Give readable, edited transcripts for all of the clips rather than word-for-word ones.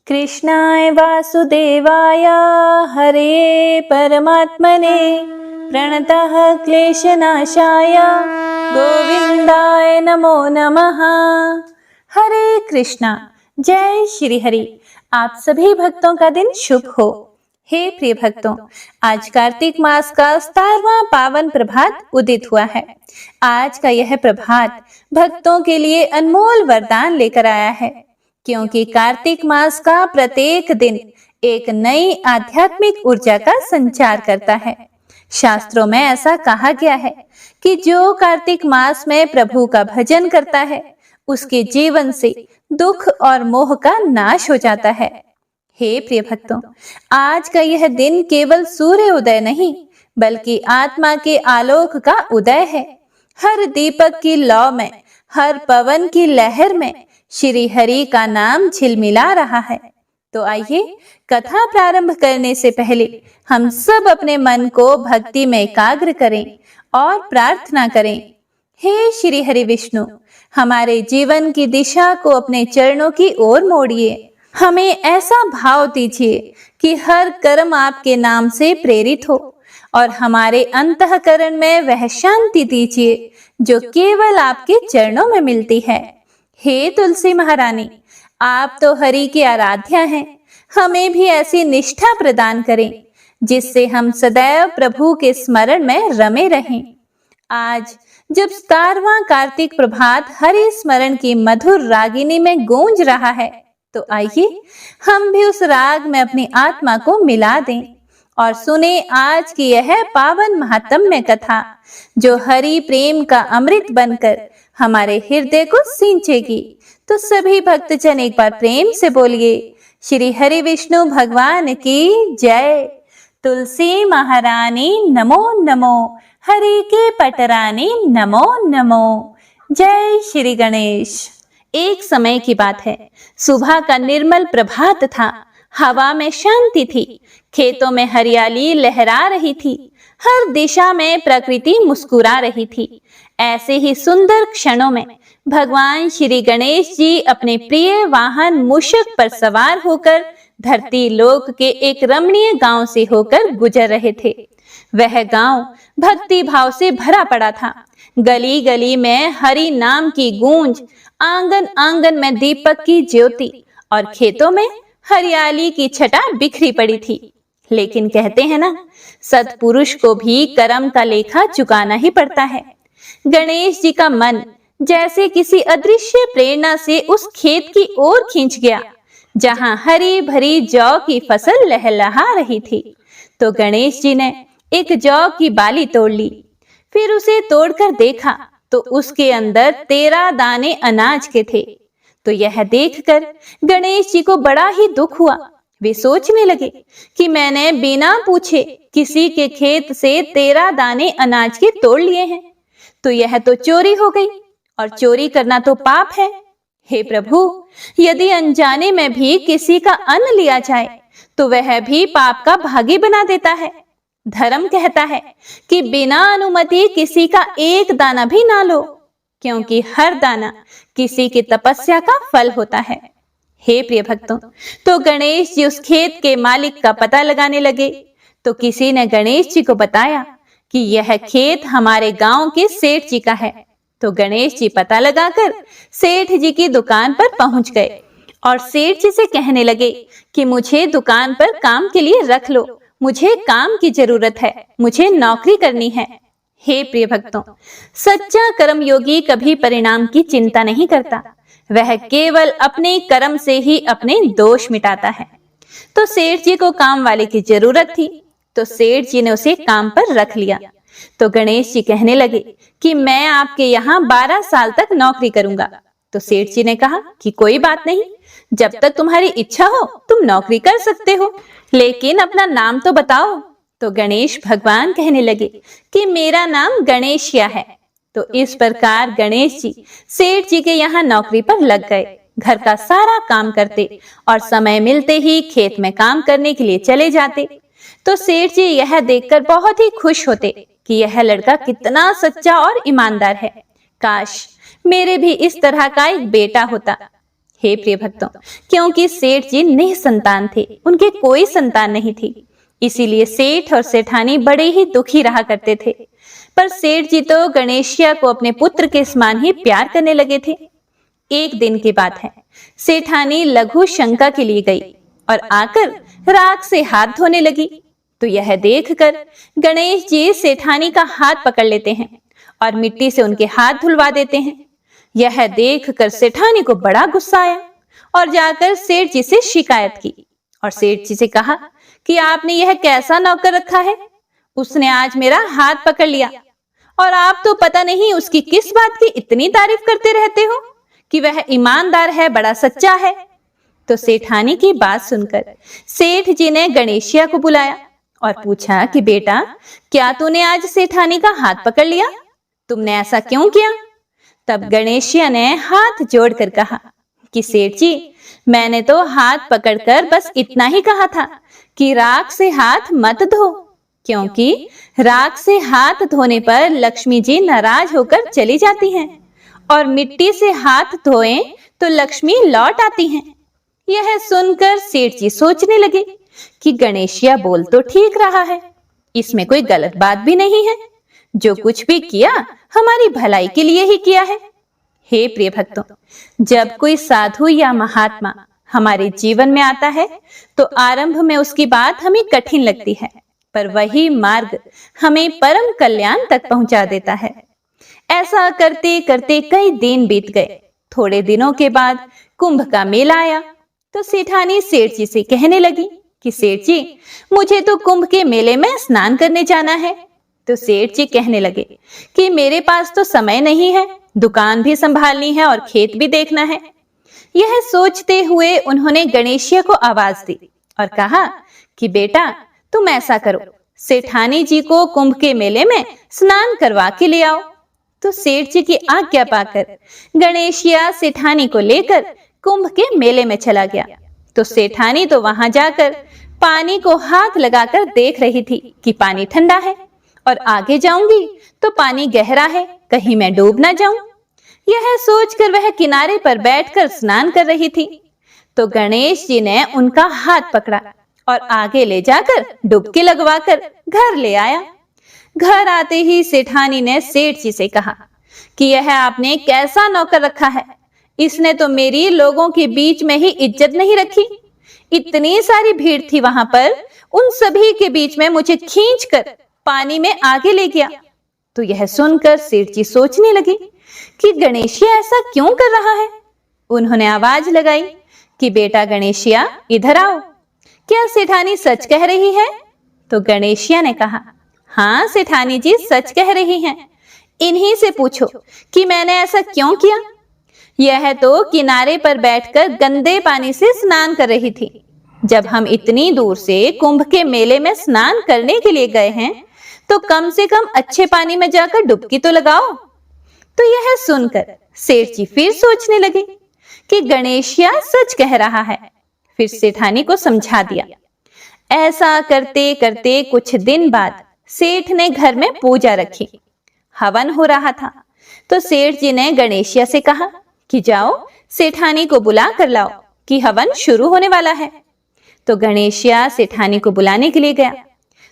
कृष्णाय वासुदेवाय हरे परमात्मने प्रणतः क्लेशनाशाय गोविंदाय नमो नमः। हरे कृष्णा। जय श्री हरि। आप सभी भक्तों का दिन शुभ हो। हे प्रिय भक्तों, आज कार्तिक मास का 17वां पावन प्रभात उदित हुआ है। आज का यह प्रभात भक्तों के लिए अनमोल वरदान लेकर आया है, क्योंकि कार्तिक मास का प्रत्येक दिन एक नई आध्यात्मिक ऊर्जा का संचार करता है। शास्त्रों में ऐसा कहा गया है कि जो कार्तिक मास में प्रभु का भजन करता है, उसके जीवन से दुख और मोह का नाश हो जाता है। हे प्रिय भक्तों, आज का यह दिन केवल सूर्य उदय नहीं, बल्कि आत्मा के आलोक का उदय है। हर दीपक की लौ में, हर पवन की लहर में श्री हरि का नाम झिलमिला रहा है। तो आइए, कथा प्रारंभ करने से पहले हम सब अपने मन को भक्ति में एकाग्र करें और प्रार्थना करें। हे श्री हरि विष्णु, हमारे जीवन की दिशा को अपने चरणों की ओर मोड़िए। हमें ऐसा भाव दीजिए कि हर कर्म आपके नाम से प्रेरित हो, और हमारे अंतःकरण में वह शांति दीजिए जो केवल आपके चरणों में मिलती है। हे तुलसी महारानी, आप तो हरि की आराध्या हैं। हमें भी ऐसी निष्ठा प्रदान करें जिससे हम सदैव प्रभु के स्मरण में रमे रहें। आज जब 17वां कार्तिक प्रभात हरि स्मरण की मधुर रागिनी में गूंज रहा है, तो आइए हम भी उस राग में अपनी आत्मा को मिला दें और सुने आज की यह पावन महात्म्य कथा, जो हरि प्रेम का अमृत बनकर हमारे हृदय को सींचेगी। तो सभी भक्तजन एक बार प्रेम से बोलिए, श्री हरि विष्णु भगवान की जय। तुलसी महारानी नमो नमो, हरि के पटरानी नमो नमो। जय श्री गणेश। एक समय की बात है। सुबह का निर्मल प्रभात था। हवा में शांति थी। खेतों में हरियाली लहरा रही थी। हर दिशा में प्रकृति मुस्कुरा रही थी। ऐसे ही सुंदर क्षणों में भगवान श्री गणेश जी अपने प्रिय वाहन मूषक पर सवार होकर धरती लोक के एक रमणीय गांव से होकर गुजर रहे थे। वह गांव भक्ति भाव से भरा पड़ा था। गली गली में हरि नाम की गूंज, आंगन आंगन में दीपक की ज्योति और खेतों में हरियाली की छटा बिखरी पड़ी थी। लेकिन कहते हैं ना, सत्पुरुष को भी कर्म का लेखा चुकाना ही पड़ता है। गणेश जी का मन जैसे किसी अदृश्य प्रेरणा से उस खेत की ओर खींच गया, जहां हरी भरी जौ की फसल लहलहा रही थी। तो गणेश जी ने एक जौ की बाली तोड़ ली। फिर उसे तोड़कर देखा तो उसके अंदर 13 दाने अनाज के थे। तो यह देखकर गणेश जी को बड़ा ही दुख हुआ। वे सोचने लगे कि मैंने बिना पूछे किसी के खेत से 13 दाने अनाज के तोड़ लिए हैं, तो यह तो चोरी हो गई, और चोरी करना तो पाप है। हे प्रभु, यदि अनजाने में भी किसी का अन्न लिया जाए तो वह भी पाप का भागी बना देता है। धर्म कहता है कि बिना अनुमति किसी का एक दाना भी ना लो, क्योंकि हर दाना किसी की तपस्या का फल होता है। हे प्रिय भक्तों, तो गणेश जी उस खेत के मालिक का पता लगाने लगे। तो किसी ने गणेश जी को बताया कि यह खेत हमारे गांव के सेठ जी का है। तो गणेश जी पता लगाकर सेठ जी की दुकान पर पहुंच गए और सेठ जी से कहने लगे कि मुझे दुकान पर काम के लिए रख लो, मुझे काम की जरूरत है, मुझे नौकरी करनी है। हे प्रिय भक्तों, सच्चा कर्मयोगी कभी परिणाम की चिंता नहीं करता। वह केवल अपने कर्म से ही अपने दोष मिटाता है। तो सेठ जी को काम वाले की जरूरत थी, तो सेठ जी ने उसे काम पर रख लिया। तो गणेश जी कहने लगे कि मैं आपके यहाँ 12 साल तक नौकरी करूंगा। तो सेठ जी ने कहा कि कोई बात नहीं, जब तक तुम्हारी इच्छा हो तुम नौकरी कर सकते हो, लेकिन अपना नाम तो बताओ। तो गणेश भगवान कहने लगे कि मेरा नाम गणेशिया है। तो इस प्रकार गणेश जी सेठ जी के यहाँ नौकरी पर लग गए। घर का सारा काम करते और समय मिलते ही खेत में काम करने के लिए चले जाते। तो सेठ जी यह देखकर बहुत ही खुश होते कि यह लड़का कितना सच्चा और ईमानदार है। काश मेरे भी इस तरह का एक बेटा होता। हे प्रिय भक्तों, क्योंकि सेठ जी निसंतान थे, उनके कोई संतान नहीं थी, इसीलिए सेठ और सेठानी बड़े ही दुखी रहा करते थे। पर सेठ जी तो गणेशिया को अपने पुत्र के समान ही प्यार करने लगे थे। एक दिन की बात है, सेठानी लघु शंका के लिए गई और आकर राख से हाथ धोने लगी। तो यह देखकर गणेश जी सेठानी का हाथ पकड़ लेते हैं और मिट्टी से उनके हाथ धुलवा देते हैं। यह देखकर सेठानी को बड़ा गुस्सा आया और जाकर सेठ जी से शिकायत की और सेठ जी से कहा कि आपने यह कैसा नौकर रखा है, उसने आज मेरा हाथ पकड़ लिया और आप तो पता नहीं उसकी किस बात की इतनी तारीफ करते रहते हो कि वह ईमानदार है, बड़ा सच्चा है। तो सेठानी की बात सुनकर सेठ जी ने गणेशिया को बुलाया और पूछा कि बेटा, क्या तूने आज सेठानी का हाथ पकड़ लिया? तुमने ऐसा क्यों किया? तब गणेशिया ने हाथ जोड़कर कहा कि सेठ जी, मैंने तो हाथ पकड़कर बस इतना ही कहा था कि राख से हाथ मत धो, क्योंकि राख से हाथ धोने पर लक्ष्मी जी नाराज होकर चली जाती हैं और मिट्टी से हाथ धोएं तो लक्ष्मी लौट आती हैं। यह सुनकर सेठ जी सोचने लगे कि गणेशिया बोल तो ठीक रहा है, इसमें कोई गलत बात भी नहीं है, जो कुछ भी किया हमारी भलाई के लिए ही किया है। हे प्रिय भक्तों, जब कोई साधु या महात्मा हमारे जीवन में आता है तो आरंभ में उसकी बात हमें कठिन लगती है, पर वही मार्ग हमें परम कल्याण तक पहुंचा देता है। ऐसा करते करते कई दिन बीत गए। थोड़े दिनों के बाद कुंभ का मेला आया तो सेठानी सेठ जी से कहने लगी कि सेठ जी, मुझे तो कुंभ के मेले में स्नान करने जाना है। तो सेठ जी कहने लगे कि मेरे पास तो समय नहीं है, दुकान भी संभालनी है और खेत भी देखना है। यह सोचते हुए उन्होंने गणेशिया को आवाज दी और कहा कि बेटा, तुम ऐसा करो, सेठानी जी को कुंभ के मेले में स्नान करवा के ले आओ। तो सेठ जी की आज्ञा पाकर गणेशिया सेठानी को लेकर कुंभ के मेले में चला गया। तो सेठानी तो वहां जाकर पानी को हाथ लगाकर देख रही थी कि पानी ठंडा है और आगे जाऊंगी तो पानी गहरा है, कहीं मैं डूब ना जाऊं। यह सोचकर वह किनारे पर बैठकर स्नान कर रही थी। तो गणेश जी ने उनका हाथ पकड़ा और आगे ले जाकर डुबकी लगवाकर घर ले आया। घर आते ही सेठानी ने सेठ जी से कहा कि यह आपने कैसा नौकर रखा है, इसने तो मेरी लोगों के बीच में ही इज्जत नहीं रखी। इतनी सारी भीड़ थी वहां पर, उन सभी के बीच में मुझे खींचकर पानी में आगे ले गया। तो यह सुनकर सेठ जी सोचने लगे कि गणेशिया ऐसा क्यों कर रहा है। उन्होंने आवाज लगाई कि बेटा गणेशिया, इधर आओ, क्या सेठानी सच कह रही है? तो गणेशिया ने कहा, हाँ सेठानी जी सच कह रही हैं, इन्हीं से पूछो कि मैंने ऐसा क्यों किया। यह तो किनारे पर बैठकर गंदे पानी से स्नान कर रही थी। जब हम इतनी दूर से कुंभ के मेले में स्नान करने के लिए गए हैं तो कम से कम अच्छे पानी में जाकर डुबकी तो लगाओ। तो यह सुनकर सेठ जी फिर सोचने लगे कि गणेशिया सच कह रहा है। फिर सेठानी को समझा दिया। ऐसा करते करते कुछ दिन बाद सेठ ने घर में पूजा रखी। हवन हो रहा था तो सेठ जी ने गणेशिया से कहा कि जाओ सेठानी को बुला कर लाओ कि हवन शुरू होने वाला है। तो गणेशिया सेठानी को बुलाने के लिए गया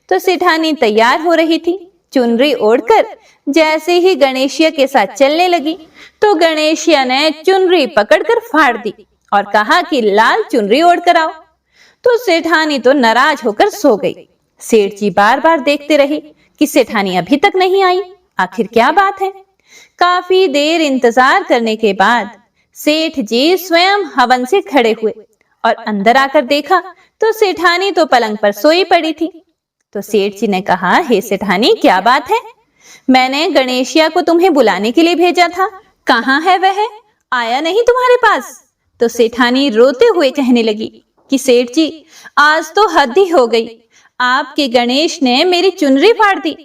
तो सेठानी तैयार हो रही थी। चुनरी ओढ़कर जैसे ही गणेशिया के साथ चलने लगी तो गणेशिया ने चुनरी पकड़कर फाड़ दी और कहा कि लाल चुनरी ओढ़कर आओ। तो सेठानी तो नाराज होकर सो गई। सेठ जी बार बार देखते रहे कि सेठानी अभी तक नहीं आई, आखिर क्या बात है। काफी देर इंतजार करने के बाद सेठ जी स्वयं हवन से खड़े हुए और अंदर आकर देखा तो सेठानी तो पलंग पर सोई पड़ी थी। तो सेठ जी ने कहा, हे सेठानी, क्या बात है? मैंने गणेशिया को तुम्हें बुलाने के लिए भेजा था, कहाँ है वह? आया नहीं तुम्हारे पास? तो सेठानी रोते हुए कहने लगी कि सेठ जी, आज तो हद ही हो गई, आपके गणेश ने मेरी चुनरी फाड़ दी।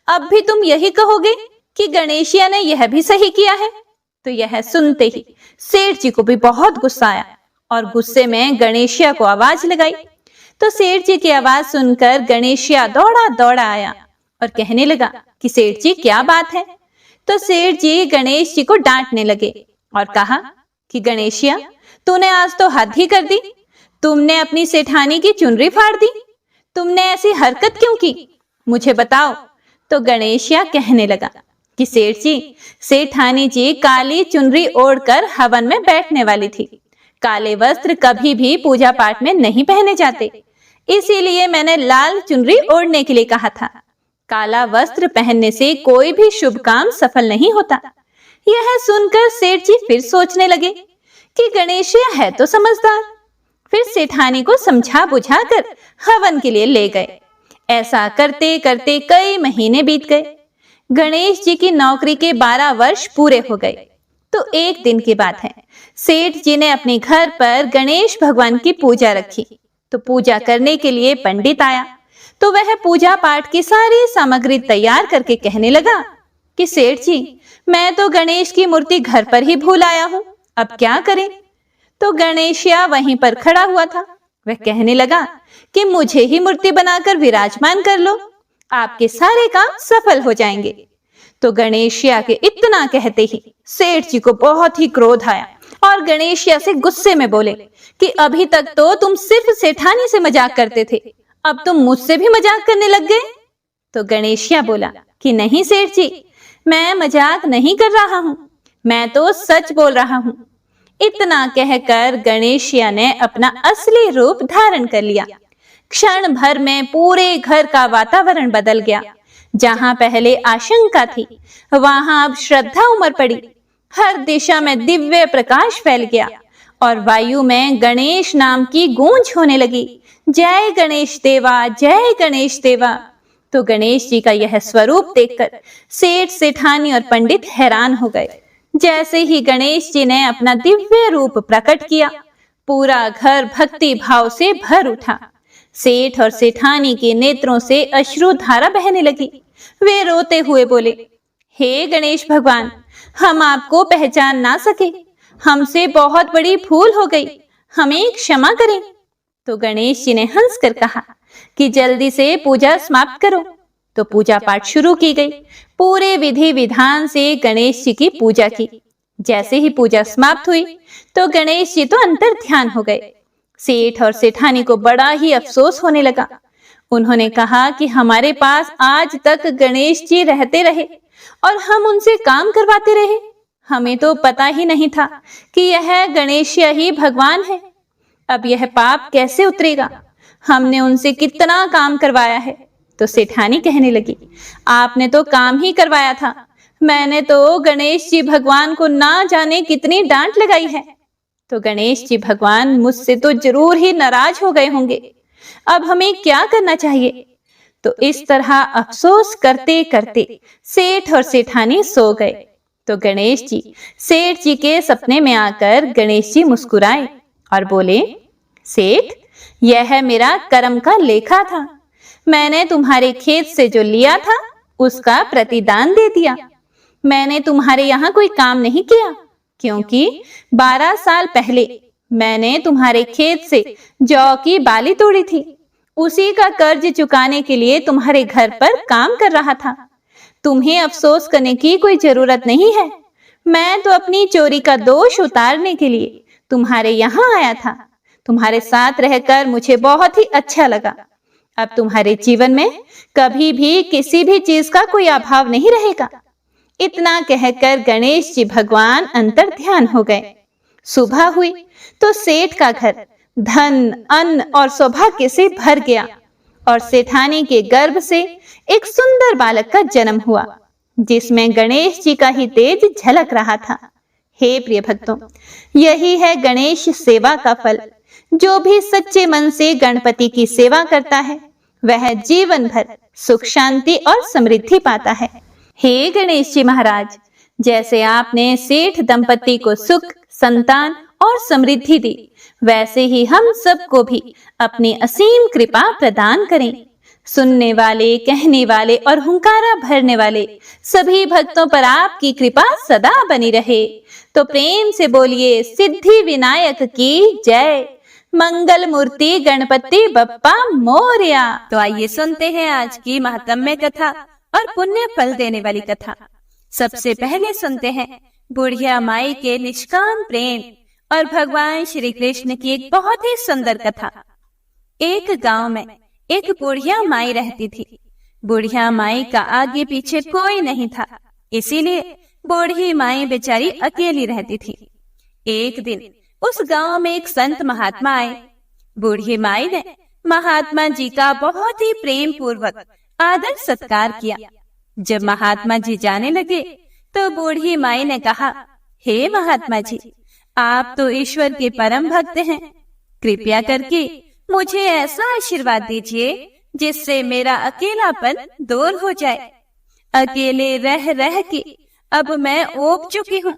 अब भी तुम यही कहोगे कि गणेशिया ने यह भी सही किया है? तो यह सुनते ही सेठ जी को भी बहुत गुस्सा आया और गुस्से में गणेशिया को आवाज लगाई। तो सेठ जी की आवाज सुनकर गणेशिया दौड़ा दौड़ा आया और कहने लगा कि सेठ जी क्या बात है। तो सेठ जी गणेश जी को डांटने लगे और कहा कि गणेशिया, तूने आज तो हद ही कर दी। तुमने अपनी सेठानी की चुनरी फाड़ दी। तुमने ऐसी हरकत क्यों की? मुझे बताओ। तो गणेशिया कहने लगा कि सेठ जी, सेठानी जी काली चुनरी ओढ़कर हवन में बैठने वाली थी। काले वस्त्र कभी भी पूजा पाठ में नहीं पहने जाते, इसीलिए मैंने लाल चुनरी ओढ़ने के लिए कहा था। काला वस्त्र पहनने से कोई भी शुभ काम सफल नहीं होता। यह सुनकर सेठ जी फिर सोचने लगे कि गणेशिया है तो समझदार। फिर सेठानी को समझा बुझाकर हवन के लिए ले गए। ऐसा करते करते कई महीने बीत गए। गणेश जी की नौकरी के 12 वर्ष पूरे हो गए। तो एक दिन की बात है, सेठ जी ने अपने घर पर गणेश भगवान की पूजा रखी। तो पूजा करने के लिए पंडित आया। तो वह पूजा पाठ की सारी सामग्री तैयार करके कहने लगा कि सेठ जी, मैं तो गणेश की मूर्ति घर पर ही भूल आया हूं, अब क्या करें? तो गणेशिया वहीं पर खड़ा हुआ था। वह कहने लगा कि मुझे ही मूर्ति बनाकर विराजमान कर लो, आपके सारे काम सफल हो जाएंगे। तो गणेशिया के इतना कहते ही सेठ जी को बहुत ही क्रोध आया और गणेशिया से गुस्से में बोले कि अभी तक तो तुम सिर्फ सेठानी से मजाक करते थे, अब तुम मुझसे भी मजाक करने लग गए। तो गणेशिया बोला कि नहीं सेठ जी, मैं मजाक नहीं कर रहा हूं, मैं तो सच बोल रहा हूं। इतना कहकर गणेशिया ने अपना असली रूप धारण कर लिया। क्षण भर में पूरे घर का वातावरण बदल गया। जहां पहले आशंका थी, वहां अब श्रद्धा उमड़ पड़ी। हर दिशा में दिव्य प्रकाश फैल गया और वायु में गणेश नाम की गूंज होने लगी। जय गणेश देवा, जय गणेश देवा। तो गणेश जी का यह स्वरूप देखकर सेठ, सेठानी और पंडित हैरान हो गए। जैसे ही गणेश जी ने अपना दिव्य रूप प्रकट किया, पूरा घर भक्ति भाव से भर उठा। सेठ और सेठानी के नेत्रों से अश्रु धारा बहने लगी। वे रोते हुए बोले, हे गणेश भगवान, हम आपको पहचान ना सके, हमसे बहुत बड़ी भूल हो गई, हमें क्षमा करें। तो गणेश जी ने हंसकर कहा कि जल्दी से पूजा समाप्त करो। तो पूजा पाठ शुरू की गई। पूरे विधि विधान से गणेश जी की पूजा की। जैसे ही पूजा समाप्त हुई तो गणेश जी तो अंतर ध्यान हो गए। सेठ और सेठानी को बड़ा ही अफसोस होने लगा। उन्होंने कहा कि हमारे पास आज तक गणेश जी रहते रहे और हम उनसे काम करवाते रहे, हमें तो पता ही नहीं था कि यह गणेशिया ही भगवान है। अब यह पाप कैसे उतरेगा? हमने उनसे कितना काम करवाया है। तो सेठानी कहने लगी, आपने तो काम ही करवाया था, मैंने तो गणेश जी भगवान को ना जाने कितनी डांट लगाई है। तो गणेश जी भगवान मुझसे तो जरूर ही नाराज हो गए होंगे, अब हमें क्या करना चाहिए? तो इस तरह अफसोस करते करते सेठ और सेठानी सो गए। तो गणेश जी सेठ जी के सपने में आकर गणेश जी मुस्कुराए और बोले, सेठ, यह मेरा कर्म का लेखा था। मैंने तुम्हारे खेत से जो लिया था उसका प्रतिदान दे दिया। मैंने तुम्हारे यहाँ कोई काम नहीं किया, क्योंकि 12 साल पहले मैंने तुम्हारे खेत से जौ की बाली तोड़ी थी। उसी का कर्ज चुकाने के लिए तुम्हारे घर पर काम कर रहा था। तुम्हें अफसोस करने की कोई जरूरत नहीं है। मैं तो अपनी चोरी का दोष उतारने के लिए तुम्हारे यहाँ आया था। तुम्हारे साथ रहकर मुझे बहुत ही अच्छा लगा। अब तुम्हारे जीवन में कभी भी किसी भी चीज का कोई अभाव नहीं रहेगा। इतना कहकर गणेश जी भगवान अंतर ध्यान हो गए। सुबह हुई तो सेठ का घर धन, अन्न और सौभाग्य से भर गया और सेठानी के गर्भ से एक सुंदर बालक का जन्म हुआ, जिसमें गणेश जी का ही तेज झलक रहा था। हे प्रिय भक्तों, यही है गणेश सेवा का फल। जो भी सच्चे मन से गणपति की सेवा करता है वह जीवन भर सुख, शांति और समृद्धि पाता है। हे गणेश जी महाराज, जैसे आपने सेठ दंपति को सुख, संतान और समृद्धि दी, वैसे ही हम सबको भी अपनी असीम कृपा प्रदान करें। सुनने वाले, कहने वाले और हुंकारा भरने वाले सभी भक्तों पर आपकी कृपा सदा बनी रहे। तो प्रेम से बोलिए सिद्धि विनायक की जय। मंगल मूर्ति गणपति बप्पा मोरया। तो आइए सुनते हैं आज की महात्म्य कथा और पुण्य फल देने वाली कथा। सबसे पहले सुनते हैं बुढ़िया माई के निष्काम प्रेम और भगवान श्री कृष्ण की एक बहुत ही सुंदर कथा। एक गांव में एक बुढ़िया माई रहती थी। बुढ़िया माई का आगे पीछे कोई नहीं था, इसीलिए बूढ़ी माई बेचारी अकेली रहती थी। एक दिन उस गांव में एक संत महात्मा आए। बूढ़ी माई ने महात्मा जी का बहुत ही प्रेम पूर्वक आदर सत्कार किया। जब महात्मा जी जाने लगे तो बूढ़ी माई ने कहा, हे महात्मा जी, आप तो ईश्वर के परम भक्त हैं, कृपया करके मुझे ऐसा आशीर्वाद दीजिए जिससे मेरा अकेलापन दूर हो जाए। अकेले रह रह के अब मैं ऊब चुकी हूँ।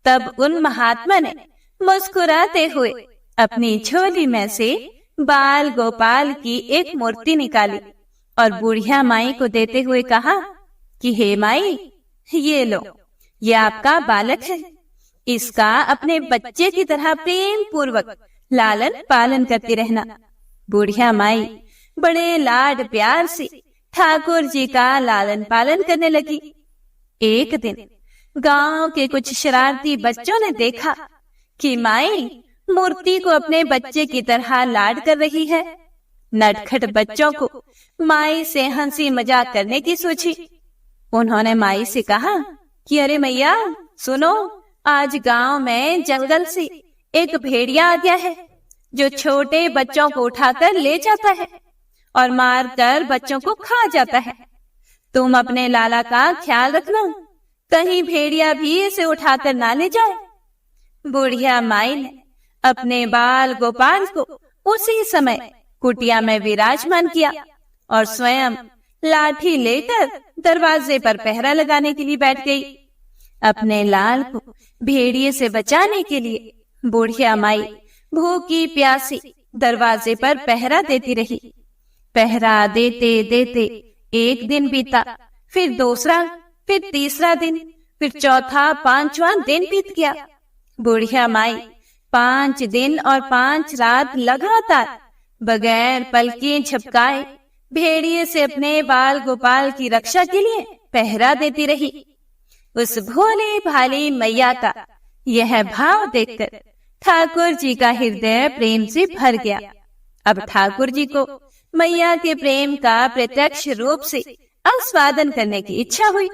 तब उन महात्मा ने मुस्कुराते हुए अपनी झोली में से बाल गोपाल की एक मूर्ति निकाली और बुढ़िया माई को देते हुए कहा कि हे माई, ये लो, ये आपका बालक है, इसका अपने बच्चे की तरह प्रेम पूर्वक लालन पालन करती रहना। बुढ़िया माई बड़े लाड प्यार से ठाकुर जी का लालन पालन करने लगी। एक दिन गांव के कुछ शरारती बच्चों ने देखा कि माई मूर्ति को अपने बच्चे की तरह लाड कर रही है। नटखट बच्चों को माई से हंसी मजाक करने की सोची। उन्होंने माई से कहा कि अरे मैया सुनो, आज गांव में जंगल से एक भेड़िया आ गया है जो छोटे बच्चों को उठाकर ले जाता है और मारकर बच्चों को खा जाता है। तुम अपने लाला का ख्याल रखना, कहीं भेड़िया भी इसे उठाकर ना ले जाए। बुढ़िया माई ने अपने बाल गोपाल को उसी समय कुटिया में विराजमान किया और स्वयं लाठी लेकर दरवाजे पर पहरा लगाने के लिए बैठ गई। अपने लाल को भेड़िए से बचाने के लिए बुढ़िया माई भूखी प्यासी दरवाजे पर पहरा देती रही। पहरा देते देते एक दिन बीता, फिर दूसरा, फिर तीसरा दिन, फिर चौथा, पांचवां दिन बीत गया। बुढ़िया माई 5 दिन और 5 रात लगातार बगैर पलकें झपकाए भेड़िए से अपने बाल गोपाल की रक्षा के लिए पहरा देती रही। उस भोले भाली मैया का यह भाव देखकर ठाकुर जी का हृदय प्रेम से भर गया। अब ठाकुर जी को मैया के प्रेम का प्रत्यक्ष रूप से आस्वादन करने की इच्छा हुई।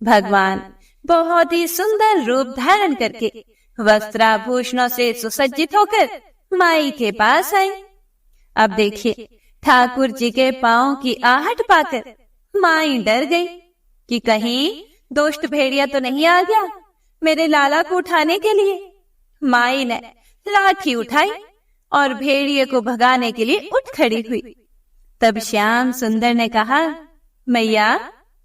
भगवान बहुत ही सुंदर रूप धारण करके वस्त्राभूषणों से सुसज्जित होकर माई के पास आए। अब देखिए, ठाकुर जी के पांव की आहट पाकर माई डर गई कि कहीं दुष्ट भेड़िया तो नहीं आ गया मेरे लाला को उठाने के लिए। माई ने लाठी उठाई और भेड़िए को भगाने के लिए उठ खड़ी हुई। तब श्याम सुंदर ने कहा, मैया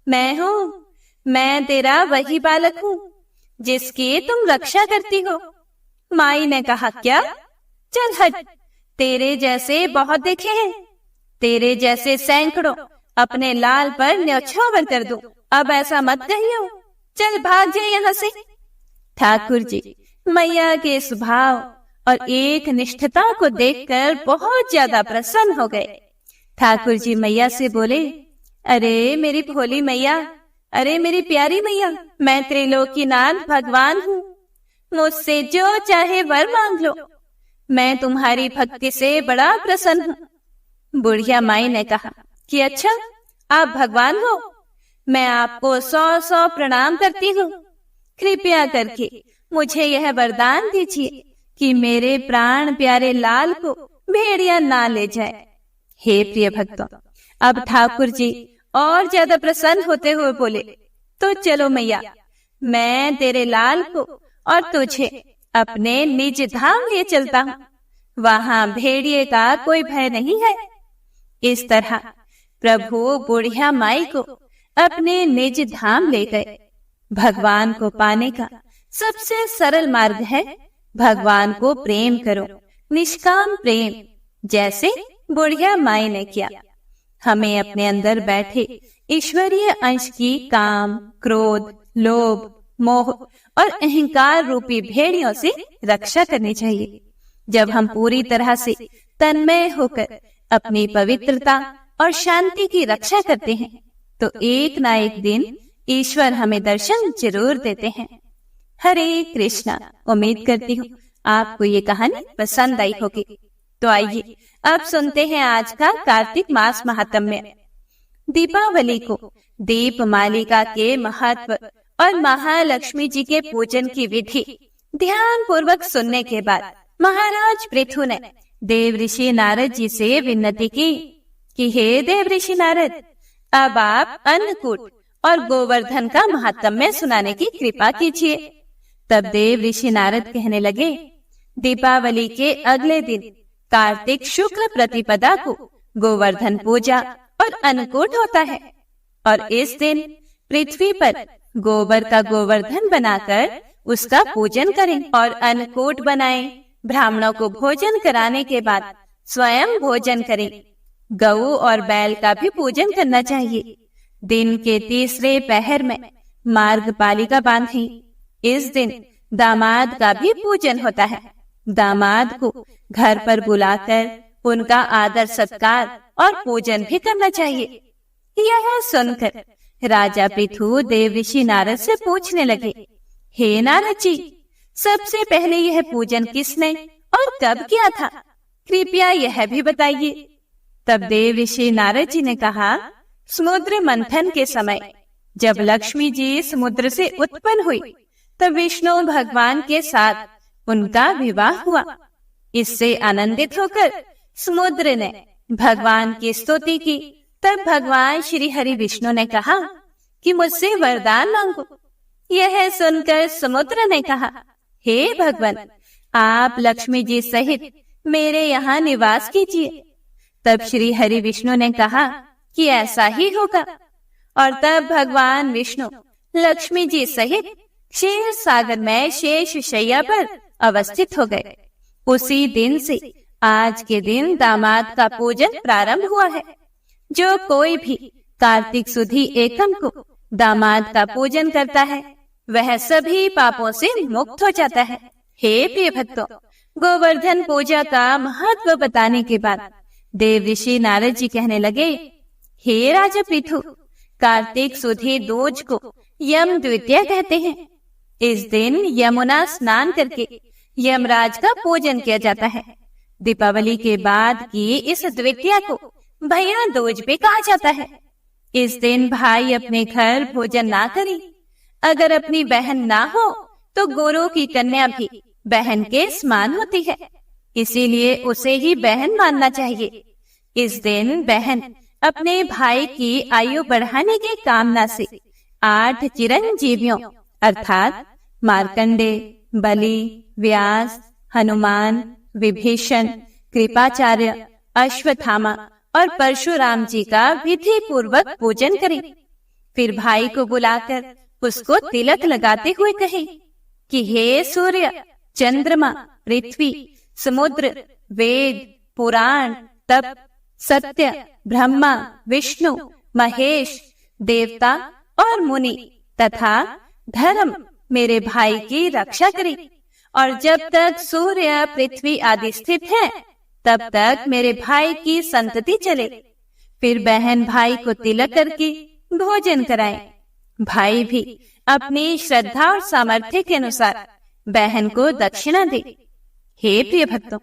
मैं हूँ, मैं तेरा वही बालक हूँ जिसकी तुम रक्षा करती हो। माई ने कहा, क्या? चल हट, तेरे जैसे बहुत देखे हैं, तेरे जैसे सैकड़ों अपने लाल पर न्यौछावर कर दूं। अब ऐसा मत कहियो, चल भाग जाए यहाँ से। ठाकुर जी मैया के स्वभाव और एक निष्ठता को देखकर बहुत ज्यादा प्रसन्न हो गए। ठाकुर जी मैया से बोले, अरे मेरी भोली मैया, अरे मेरी प्यारी मैया, मैं त्रिलोकीनाथ भगवान हूँ, मुझसे जो चाहे वर मांग लो, मैं तुम्हारी भक्ति से बड़ा प्रसन्न हूँ। बुढ़िया माई ने कहा कि अच्छा, आप भगवान हो, मैं आपको 100 प्रणाम करती हूँ। कृपया करके मुझे यह वरदान दीजिए कि मेरे प्राण प्यारे लाल को भेड़िया ना ले जाए। हे प्रिय भक्तों, अब ठाकुर जी और ज्यादा प्रसन्न होते हुए बोले, तो चलो मैया, मैं तेरे लाल को और तुझे अपने निज धाम ले चलता हूँ, वहां भेड़िए का कोई भय नहीं है। इस तरह प्रभु बुढ़िया माई को अपने निज धाम ले गए। भगवान को पाने का सबसे सरल मार्ग है भगवान को प्रेम करो, निष्काम प्रेम, जैसे बुढ़िया माई ने किया। हमें अपने अंदर बैठे ईश्वरीय अंश की काम, क्रोध, लोभ, मोह और अहंकार रूपी भेड़ियों से रक्षा करनी चाहिए। जब हम पूरी तरह से तन्मय होकर अपनी पवित्रता और शांति की रक्षा करते हैं तो एक ना एक दिन ईश्वर हमें दर्शन जरूर देते हैं। हरे कृष्णा। उम्मीद करती हूँ आपको ये कहानी पसंद आई होगी। तो आइए अब सुनते हैं आज का कार्तिक मास महात्म्य। दीपावली को दीपमालिका के महत्व और महालक्ष्मी जी के पूजन की विधि ध्यान पूर्वक सुनने के बाद महाराज पृथु ने देव ऋषि नारद जी से विनती की कि हे देव ऋषि नारद, अब आप अन्नकूट और गोवर्धन का महात्म्य सुनाने की कृपा कीजिए। तब देव ऋषि नारद कहने लगे, दीपावली के अगले दिन कार्तिक शुक्ल प्रतिपदा को गोवर्धन पूजा और अन्नकूट होता है और इस दिन पृथ्वी पर गोबर का गोवर्धन बनाकर उसका पूजन करें और अन्नकूट बनाएं। ब्राह्मणों को भोजन कराने के बाद स्वयं भोजन करें। गऊ और बैल का भी पूजन करना चाहिए। दिन के तीसरे पहर में मार्गपालिका बांधें। इस दिन दामाद का भी पूजन होता है। दामाद को घर पर बुलाकर उनका आदर सत्कार और पूजन भी करना चाहिए। यह सुनकर राजा पृथु देव ऋषि नारद से पूछने लगे, हे नारद जी, सबसे पहले यह पूजन किसने और कब किया था? कृपया यह भी बताइए। तब देव ऋषि नारद जी ने कहा, समुद्र मंथन के समय जब लक्ष्मी जी समुद्र से उत्पन्न हुई तब विष्णु भगवान के साथ उनका विवाह हुआ। इससे आनंदित होकर समुद्र ने भगवान की स्तुति की। तब भगवान श्री हरि विष्णु ने कहा कि मुझसे वरदान मांगो। यह सुनकर समुद्र ने कहा, हे भगवान, आप लक्ष्मी जी सहित मेरे यहाँ निवास कीजिए। तब श्री हरि विष्णु ने कहा कि ऐसा ही होगा और तब भगवान विष्णु लक्ष्मी जी सहित क्षीर सागर में शेष शैया पर अवस्थित हो गए। उसी दिन से आज के दिन दामाद का पूजन प्रारंभ हुआ है। जो कोई भी कार्तिक सुधी एकम को दामाद का पूजन करता है वह सभी पापों से मुक्त हो जाता है। हे प्रिय भक्तों, गोवर्धन पूजा का महत्व बताने के बाद देव ऋषि नारद जी कहने लगे, हे राजा पृथु, कार्तिक सुधी दूज को यम द्वितीया कहते हैं। इस दिन यमुना स्नान करके यमराज का पूजन किया जाता है। दीपावली के बाद की इस द्वितीया को भैया दूज भी कहा जाता है। इस दिन भाई अपने घर भोजन ना करे। अगर अपनी बहन ना हो तो गुरु की कन्या भी बहन के समान होती है, इसीलिए उसे ही बहन मानना चाहिए। इस दिन बहन अपने भाई की आयु बढ़ाने की कामना से 8 चिरंजीवियों अर्थात मार्कंडे, बलि, व्यास, हनुमान, विभीषण, कृपाचार्य, अश्वत्थामा और परशुराम जी का विधि पूर्वक पूजन करें। फिर भाई को बुलाकर उसको तिलक लगाते हुए कहे कि हे सूर्य, चंद्रमा, पृथ्वी, समुद्र, वेद, पुराण, तप, सत्य, ब्रह्मा, विष्णु, महेश, देवता और मुनि तथा धर्म मेरे भाई की रक्षा करें और जब तक सूर्य, पृथ्वी आदि स्थित हैं, तब तक मेरे भाई की संतति चले। फिर बहन भाई को तिलक करके भोजन कराएं। भाई भी अपनी श्रद्धा और सामर्थ्य के अनुसार बहन को दक्षिणा दे। हे प्रिय भक्तों,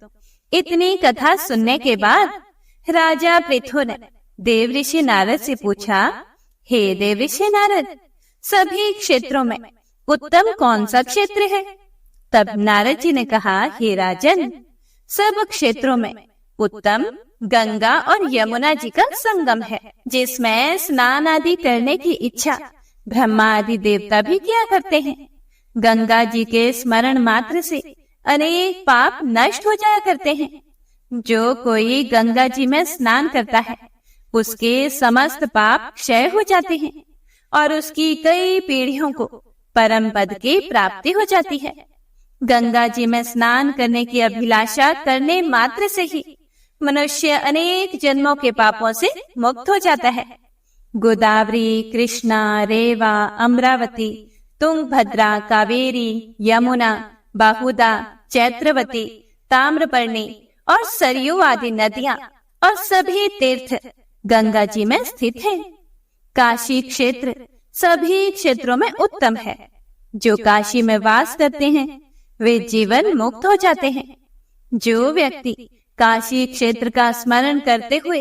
इतनी कथा सुनने के बाद राजा पृथु ने देव ऋषि नारद से पूछा, हे देव ऋषि नारद, सभी क्षेत्रों में उत्तम कौन सा क्षेत्र है? तब नारद जी ने कहा, हे राजन, सब क्षेत्रों में उत्तम गंगा और यमुना जी का संगम है, जिसमें स्नान आदि करने की इच्छा ब्रह्मा आदि देवता भी किया करते हैं। गंगा जी के स्मरण मात्र से अनेक पाप नष्ट हो जाया करते हैं। जो कोई गंगा जी में स्नान करता है उसके समस्त पाप क्षय हो जाते हैं और उसकी कई पीढ़ियों को परम पद की प्राप्ति हो जाती है। गंगा जी में स्नान करने की अभिलाषा करने मात्र से ही मनुष्य अनेक जन्मों के पापों से मुक्त हो जाता है। गोदावरी, कृष्णा, रेवा, अमरावती, तुंगभद्रा, कावेरी, यमुना, बाहुदा, चैत्रवती, ताम्रपर्णी और सरयू आदि नदियां और सभी तीर्थ गंगा जी में स्थित हैं। काशी क्षेत्र सभी क्षेत्रों में उत्तम है। जो काशी में वास करते हैं वे जीवन मुक्त हो जाते हैं। जो व्यक्ति काशी क्षेत्र का स्मरण करते हुए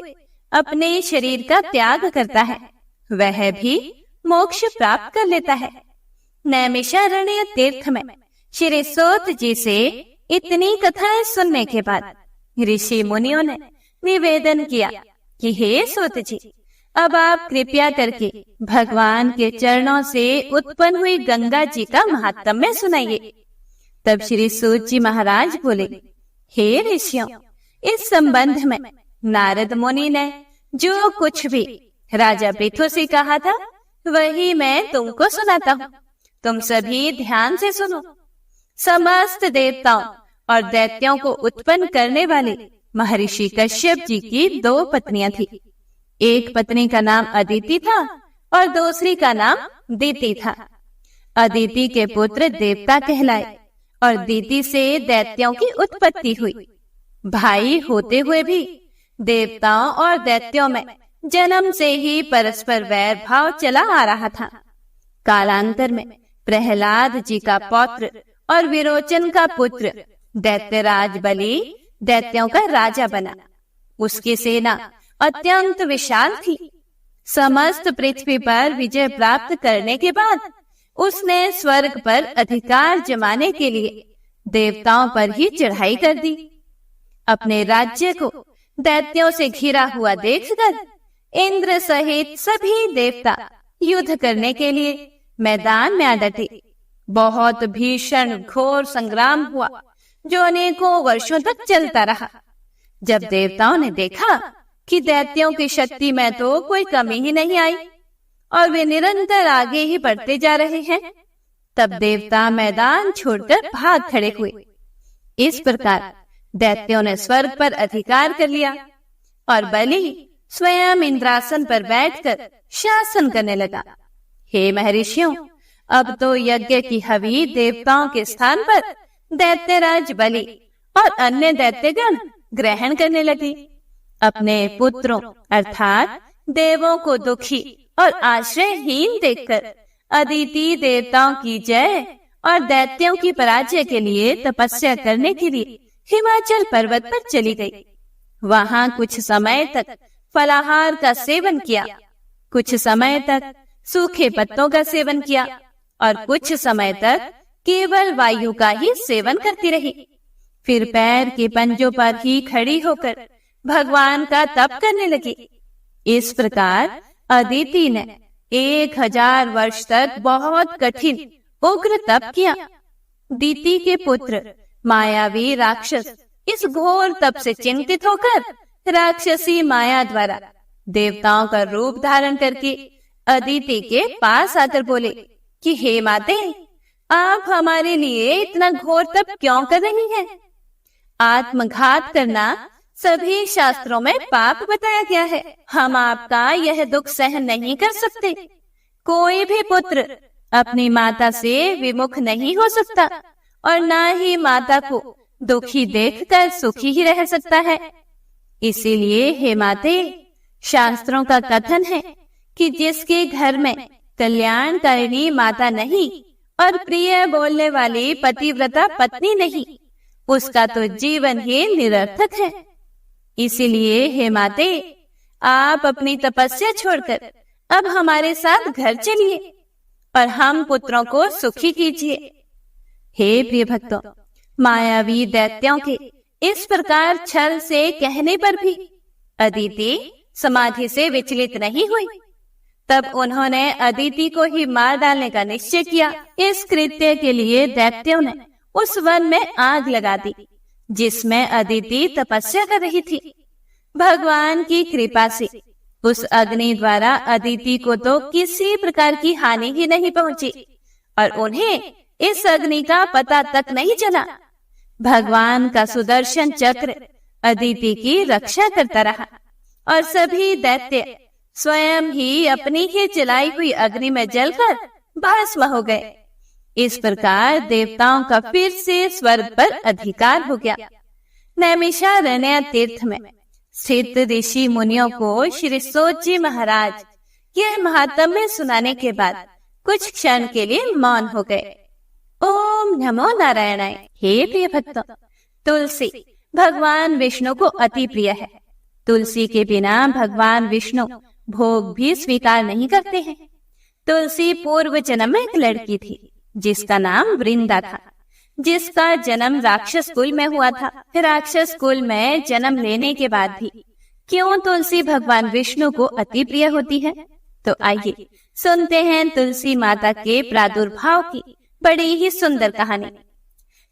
अपने शरीर का त्याग करता है वह भी मोक्ष प्राप्त कर लेता है। नैमिषारण्य तीर्थ में श्री सूत जी से इतनी कथाएं सुनने के बाद ऋषि मुनियों ने निवेदन किया कि हे सूत जी, अब आप कृपया करके भगवान के चरणों से उत्पन्न हुई गंगा जी का महात्म्य सुनाइए। तब श्री सूत जी महाराज बोले, हे ऋषियों, इस संबंध में नारद मुनि ने जो कुछ भी राजा पृथु से कहा था वही मैं तुमको सुनाता हूँ। तुम सभी ध्यान से सुनो। समस्त देवताओं और दैत्यों को उत्पन्न करने वाले महर्षि कश्यप जी की 2 पत्नियां थी। एक पत्नी का नाम अदिति था और दूसरी का नाम दीति था। अदिति के पुत्र देवता कहलाए और दीति से दैत्यों की उत्पत्ति हुई। भाई होते हुए भी देवताओं और दैत्यों में जन्म से ही परस्पर वैर भाव चला आ रहा था। कालांतर में प्रहलाद जी का पौत्र और विरोचन का पुत्र दैत्यराज बलि दैत्यों का राजा बना। उसकी सेना अत्यंत विशाल थी। समस्त पृथ्वी पर विजय प्राप्त करने के बाद उसने स्वर्ग पर अधिकार जमाने के लिए देवताओं पर ही चढ़ाई कर दी। अपने राज्य को दैत्यों से घिरा हुआ देखकर इंद्र सहित सभी देवता युद्ध करने के लिए मैदान में आ डटे। बहुत भीषण घोर संग्राम हुआ जो अनेकों वर्षों तक चलता रहा। जब देवताओं ने देखा कि दैत्यों की शक्ति में तो कोई कमी ही नहीं आई और वे निरंतर आगे ही बढ़ते जा रहे हैं, तब देवता मैदान छोड़कर भाग खड़े हुए। इस प्रकार दैत्यों ने स्वर्ग पर अधिकार कर लिया और बलि स्वयं इंद्रासन पर बैठकर शासन करने लगा। हे महर्षियों, अब तो यज्ञ की हवि देवताओं के स्थान पर दैत्यराज बलि और अन्य दैत्यगण ग्रहण करने लगे। अपने पुत्रों अर्थात देवों को दुखी और आश्रयहीन देखकर अदिति देवताओं की जय और दैत्यों की पराजय के लिए तपस्या करने के लिए हिमाचल पर्वत पर चली गई। वहां कुछ समय तक फलाहार का सेवन किया, कुछ समय तक सूखे पत्तों का सेवन किया और कुछ समय तक केवल वायु का ही सेवन करती रही। फिर पैर के पंजों पर ही खड़ी होकर भगवान का तप करने लगी। इस प्रकार अदिति ने 1000 वर्ष तक बहुत कठिन उग्र तप किया। दीति के पुत्र मायावी राक्षस इस घोर तप से चिंतित होकर राक्षसी माया द्वारा देवताओं का रूप धारण करके अदिति के पास आकर बोले कि हे माते, आप हमारे लिए इतना घोर तप क्यों कर रही हैं? आत्मघात करना सभी शास्त्रों में पाप बताया गया है। हम आपका यह दुख सहन नहीं कर सकते। कोई भी पुत्र अपनी माता से विमुख नहीं हो सकता और न ही माता को दुखी देखकर सुखी ही रह सकता है। इसीलिए हे माते, शास्त्रों का कथन है कि जिसके घर में कल्याणकारिणी माता नहीं और प्रिय बोलने वाली पतिव्रता पत्नी नहीं, उसका तो जीवन ही निरर्थक है। इसीलिए हे माते, आप अपनी तपस्या छोड़कर अब हमारे साथ घर चलिए और हम पुत्रों को सुखी कीजिए। हे प्रिय भक्तों, मायावी दैत्यों के इस प्रकार छल से कहने पर भी अदिति समाधि से विचलित नहीं हुई। तब उन्होंने अदिति को ही मार डालने का निश्चय किया। इस कृत्य के लिए दैत्यों ने उस वन में आग लगा दी जिसमें अदिति तपस्या कर रही थी। भगवान की कृपा से उस अग्नि द्वारा अदिति को तो किसी प्रकार की हानि ही नहीं पहुंची और उन्हें इस अग्नि का पता तक नहीं चला। भगवान का सुदर्शन चक्र अदिति की रक्षा करता रहा और सभी दैत्य स्वयं ही अपनी ही जलाई हुई अग्नि में जलकर भस्म हो गए। इस प्रकार देवताओं का फिर से स्वर्ग पर अधिकार हो गया। नैमिषारण्य तीर्थ में स्थित ऋषि मुनियों को श्री सूत जी महाराज यह महात्म्य सुनाने के बाद कुछ क्षण के लिए मौन हो गए। ओम नमो नारायणाय। हे प्रिय भक्तों, तुलसी भगवान विष्णु को अति प्रिय है। तुलसी के बिना भगवान विष्णु भोग भी स्वीकार नहीं करते हैं। तुलसी पूर्व जन्म में एक लड़की थी जिसका नाम वृंदा था, जिसका जन्म राक्षस कुल में हुआ था। राक्षस कुल में जन्म लेने के बाद भी क्यों तुलसी भगवान विष्णु को अति प्रिय होती है? तो आइए सुनते हैं तुलसी माता के प्रादुर्भाव की बड़ी ही सुंदर कहानी।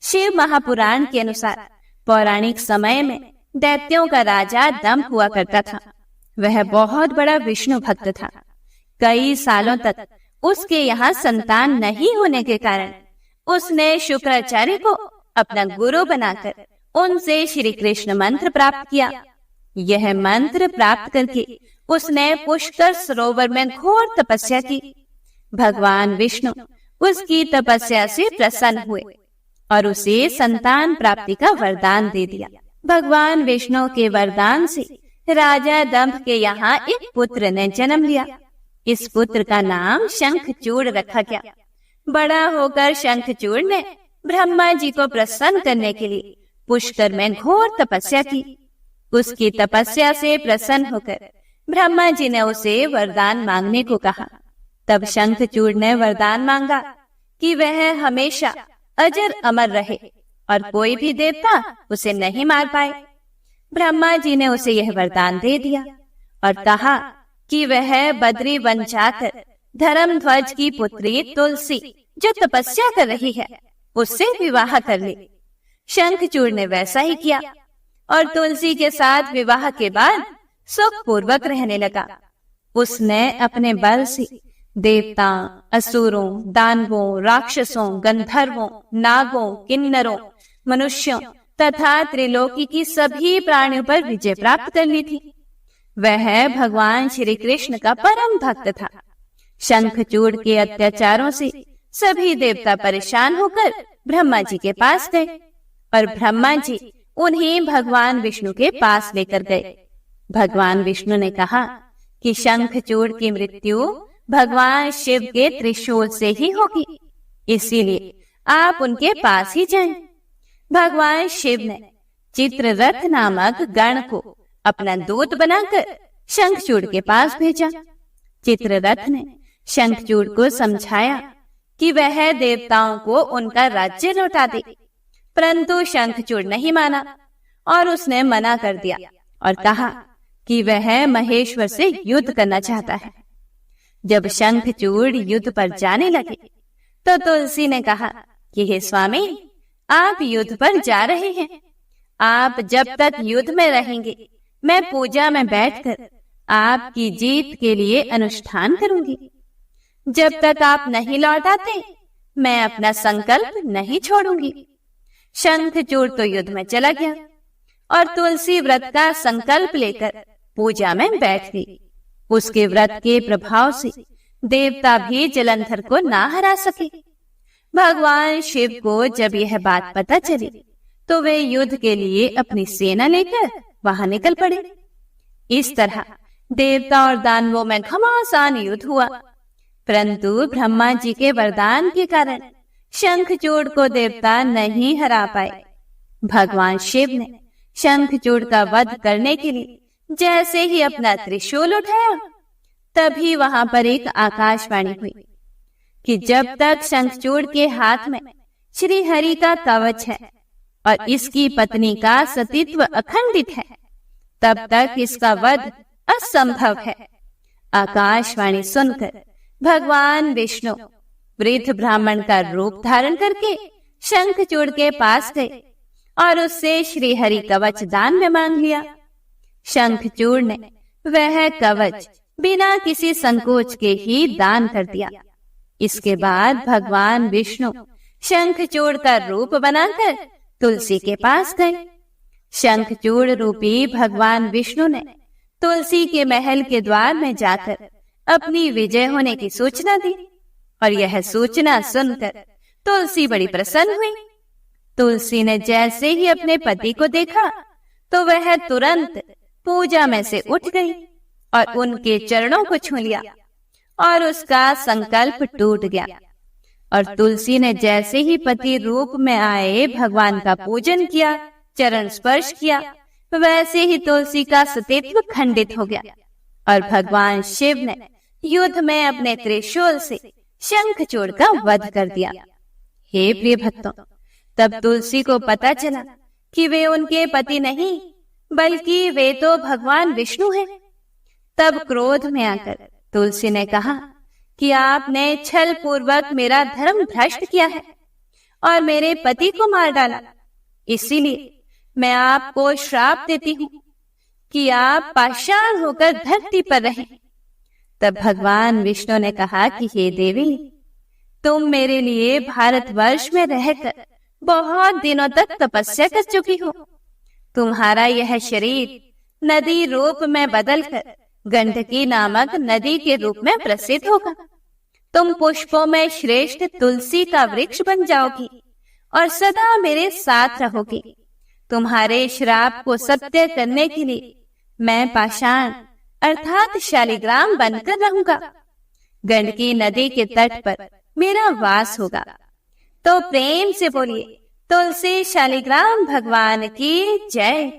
शिव महापुराण के अनुसार पौराणिक समय में दैत्यों का राजा दंभ हुआ करता था। वह बहुत बड़ा विष्णु भक्त था। कई सालों तक उसके यहाँ संतान नहीं होने के कारण उसने शुक्राचार्य को अपना गुरु बनाकर उनसे श्री कृष्ण मंत्र प्राप्त किया। यह मंत्र प्राप्त करके उसने पुष्कर सरोवर में घोर तपस्या की। भगवान विष्णु उसकी तपस्या से प्रसन्न हुए और उसे संतान प्राप्ति का वरदान दे दिया। भगवान विष्णु के वरदान से राजा दंभ के यहाँ एक पुत्र ने जन्म लिया। इस पुत्र का नाम शंखचूड़ रखा गया। बड़ा होकर शंखचूड़ ने ब्रह्मा जी को प्रसन्न करने के लिए पुष्कर में घोर तपस्या की। उसकी तपस्या से प्रसन्न होकर ब्रह्मा जी ने उसे वरदान मांगने को कहा। तब शंखचूड़ ने वरदान मांगा कि वह हमेशा अजर अमर रहे और कोई भी देवता उसे नहीं मार पाए। ब्रह्मा जी ने उसे यह वरदान दे दिया और कहा कि वह बद्री वन जाकर धर्मध्वज की पुत्री तुलसी जो तपस्या कर रही है उससे विवाह कर ले। शंखचूड़ ने वैसा ही किया और तुलसी के साथ विवाह के बाद सुख पूर्वक रहने लगा। उसने अपने बल से देवताओं, असुरों, दानवों, राक्षसों, गंधर्वों, नागों, किन्नरों, मनुष्यों तथा त्रिलोकी की सभी प्राणियों पर विजय प्राप्त कर ली थी। वह भगवान श्री कृष्ण का परम भक्त था। शंखचूड़ के अत्याचारों से सभी देवता परेशान होकर ब्रह्मा जी के पास गए और ब्रह्मा जी उन्हें भगवान विष्णु के पास लेकर गए। भगवान विष्णु ने कहा कि शंखचूड़ की मृत्यु भगवान शिव के त्रिशूल से ही होगी, इसीलिए आप उनके पास ही जाएं। भगवान शिव ने चित्ररथ नामक गण को अपना दूत बनाकर शंखचूड़ के पास भेजा। चित्ररथ ने शंखचूड़ को समझाया कि वह देवताओं को उनका राज्य लौटा दे, परंतु शंखचूड़ नहीं माना और उसने मना कर दिया और कहा कि वह महेश्वर से युद्ध करना चाहता है। जब शंखचूड़ युद्ध पर जाने लगे तो तुलसी ने कहा कि हे स्वामी, आप युद्ध पर जा रहे हैं। आप जब तक युद्ध में रहेंगे मैं पूजा में बैठकर आपकी जीत के लिए अनुष्ठान करूंगी। जब तक आप नहीं लौट आते मैं अपना संकल्प नहीं छोड़ूंगी। शंखचूड़ तो युद्ध में चला गया और तुलसी व्रत का संकल्प लेकर पूजा में बैठ गई। उसके व्रत के प्रभाव से देवता भी जलंधर को ना हरा सके। भगवान शिव को जब यह बात पता चली तो वे युद्ध के लिए अपनी सेना लेकर वहां निकल पड़े। इस तरह देवता और दानवों में घमासान युद्ध हुआ, परंतु ब्रह्मा जी के वरदान के कारण शंखचूड़ को देवता नहीं हरा पाए। भगवान शिव ने शंखचूड़ का वध करने के लिए जैसे ही अपना त्रिशूल उठाया तभी वहां पर एक आकाशवाणी हुई कि जब तक शंखचूड़ के हाथ में श्री हरि का कवच है और इसकी पत्नी का सतीत्व अखंडित है तब तक इसका वध असंभव है। आकाशवाणी सुनकर भगवान विष्णु वृद्ध ब्राह्मण का रूप धारण करके शंखचूड़ के पास गए और उससे श्री हरि कवच दान में मांग लिया। शंखचूड़ ने वह कवच बिना किसी संकोच के ही दान कर दिया। इसके बाद भगवान विष्णु शंखचूड़ का रूप बनाकर तुलसी के पास गए। शंखचूड़ रूपी भगवान विष्णु ने तुलसी के महल के द्वार में जाकर अपनी विजय होने की सूचना दी और यह सूचना सुनकर तुलसी बड़ी प्रसन्न हुई। तुलसी ने जैसे ही अपने पति को देखा तो वह तुरंत पूजा में से उठ गई और उनके चरणों को छू लिया और उसका संकल्प टूट गया। और तुलसी ने जैसे ही पति रूप में आए भगवान का पूजन किया, चरण स्पर्श किया, वैसे ही तुलसी का सतीत्व खंडित हो गया और भगवान शिव ने युद्ध में अपने त्रिशूल से शंखचूड़ का वध कर दिया। हे प्रिय भक्तों, तब तुलसी को पता चला कि वे उनके पति नहीं बल्कि वे तो भगवान विष्णु हैं। तब क्रोध में आकर तुलसी ने कहा कि आपने छल पूर्वक मेरा धर्म भ्रष्ट किया है और मेरे पति को मार डाला, इसीलिए मैं आपको श्राप देती हूँ कि आप पाषाण होकर धरती पर रहें। तब भगवान विष्णु ने कहा कि हे देवी, तुम मेरे लिए भारतवर्ष में रहकर बहुत दिनों तक तपस्या कर चुकी हो। तुम्हारा यह शरीर नदी रूप में बदलकर गंडकी नामक नदी के रूप में प्रसिद्ध होगा। तुम पुष्पों में श्रेष्ठ तुलसी का वृक्ष बन जाओगी और सदा मेरे साथ रहोगी। तुम्हारे श्राप को सत्य करने के लिए मैं पाषाण अर्थात शालिग्राम बनकर रहूंगा। गंडकी नदी के तट पर मेरा वास होगा। तो प्रेम से बोलिए तुलसी शालिग्राम भगवान की जय।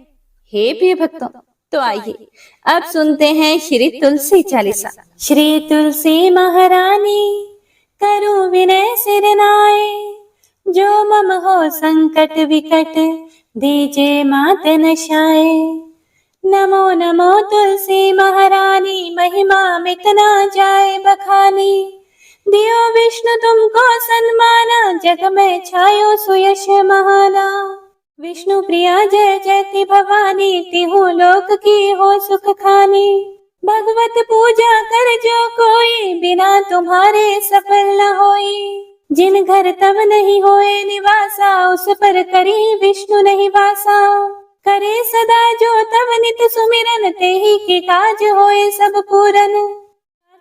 हे प्रिय भक्तों, तो आइए अब सुनते हैं श्री तुलसी चालीसा। श्री तुलसी महारानी करो विनय सिर नाए, जो मम हो संकट विकट दीजे मात नशाए। नमो नमो तुलसी महारानी, महिमा मिट ना जाए बखानी। दियो विष्णु तुमको सन्माना, जग में छायो सुयश महाना। विष्णु प्रिया जय जयति भवानी, तिहु लोक की हो सुख खानी। भगवत पूजा कर जो कोई, बिना तुम्हारे सफल न होई। जिन घर तब नहीं होए निवासा, उस पर करी विष्णु नहीं वासा। करे सदा जो तब नित सुमिरन, ते ही के काज होए सब पूरन।